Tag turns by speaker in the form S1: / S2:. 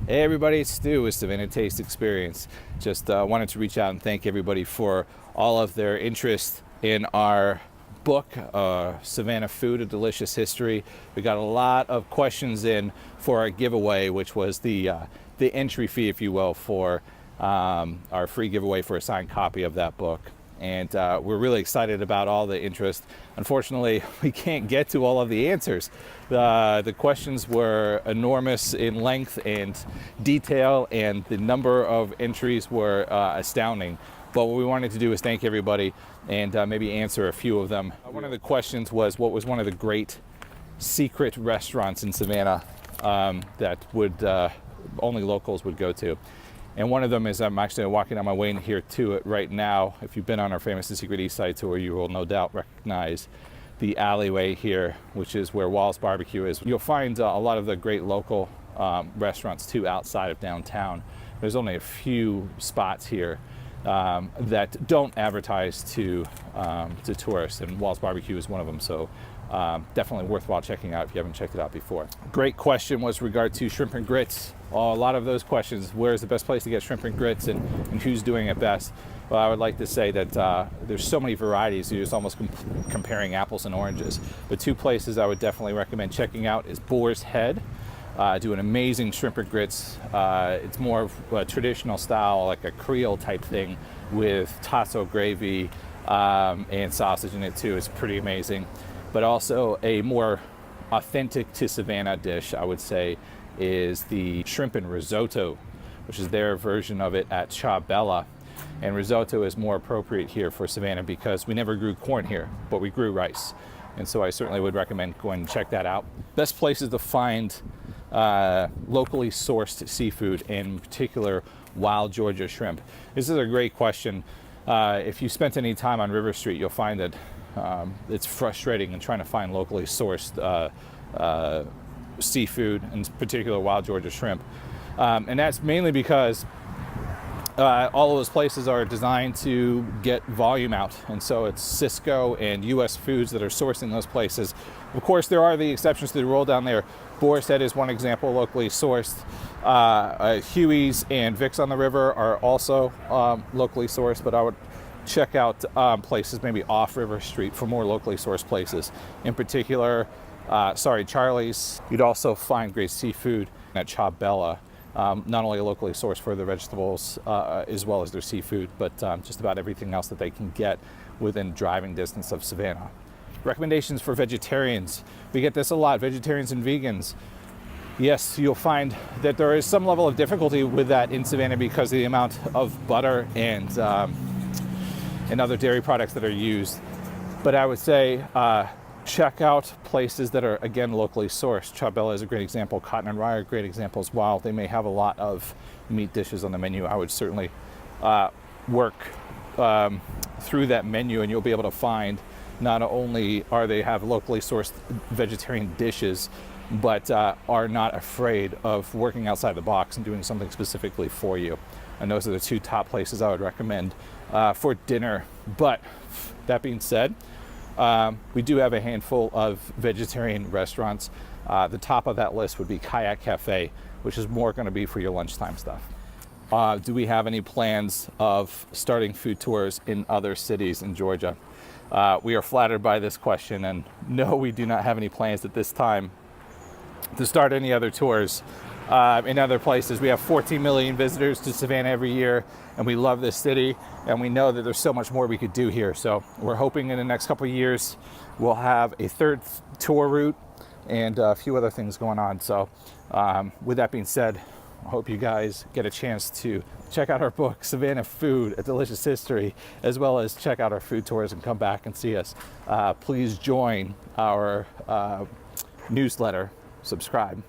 S1: Hey everybody, it's Stu with Savannah Taste Experience. Just wanted to reach out and thank everybody for all of their interest in our book, Savannah Food, A Delicious History. We got a lot of questions in for our giveaway, which was the entry fee, if you will, for our free giveaway for a signed copy of that book. And we're really excited about all the interest. Unfortunately, we can't get to all of the answers. The questions were enormous in length and detail, and the number of entries were astounding. But what we wanted to do is thank everybody and maybe answer a few of them. One of the questions was, what was one of the great secret restaurants in Savannah that would only locals would go to? And one of them is, I'm actually walking on my way in here to it right now. If you've been on our Famous and Secret East Side tour, you will no doubt recognize the alleyway here, which is where Wall's Barbecue is. You'll find a lot of the great local restaurants too outside of downtown. There's only a few spots here that don't advertise to tourists, and Wall's Barbecue is one of them. So definitely worthwhile checking out if you haven't checked it out before. Great question was regard to shrimp and grits. A lot of those questions, where's the best place to get shrimp and grits and who's doing it best? Well, I would like to say that there's so many varieties, you're just almost comparing apples and oranges. But two places I would definitely recommend checking out is Boar's Head. Do an amazing shrimp and grits. It's more of a traditional style, like a Creole type thing with tasso gravy and sausage in it too. It's pretty amazing. But also a more authentic to Savannah dish, I would say, is the shrimp and risotto, which is their version of it at Ciao Bella. And risotto is more appropriate here for Savannah because we never grew corn here, but we grew rice. And so I certainly would recommend going and check that out. Best places to find locally sourced seafood, in particular wild Georgia shrimp. This is a great question. If you spent any time on River Street, you'll find that it's frustrating in trying to find locally sourced seafood, in particular wild Georgia shrimp. And that's mainly because all of those places are designed to get volume out. And so it's Cisco and U.S. Foods that are sourcing those places. Of course, there are the exceptions to the rule down there. Boar's Head is one example, locally sourced. Huey's and Vic's on the River are also locally sourced, but I would check out places maybe off River Street for more locally sourced places. In particular, Charlie's. You'd also find great seafood at Ciao Bella. Not only locally sourced for the vegetables as well as their seafood, but just about everything else that they can get within driving distance of Savannah. Recommendations for vegetarians. We get this a lot, vegetarians and vegans. Yes, you'll find that there is some level of difficulty with that in Savannah because of the amount of butter and other dairy products that are used. But I would say check out places that are, again, locally sourced. Ciao Bella is a great example. Cotton and Rye are great examples. While they may have a lot of meat dishes on the menu, I would certainly work through that menu, and you'll be able to find not only are they have locally sourced vegetarian dishes, but are not afraid of working outside the box and doing something specifically for you. And those are the two top places I would recommend for dinner. But that being said, we do have a handful of vegetarian restaurants. The top of that list would be Kayak Cafe, which is more going to be for your lunchtime stuff. Do we have any plans of starting food tours in other cities in Georgia? We are flattered by this question, and no, we do not have any plans at this time to start any other tours in other places. We have 14 million visitors to Savannah every year, and we love this city, and we know that there's so much more we could do here. So we're hoping in the next couple of years we'll have a third tour route and a few other things going on. So with that being said, I hope you guys get a chance to check out our book, Savannah Food, A Delicious History, as well as check out our food tours and come back and see us. Please join our newsletter. Subscribe.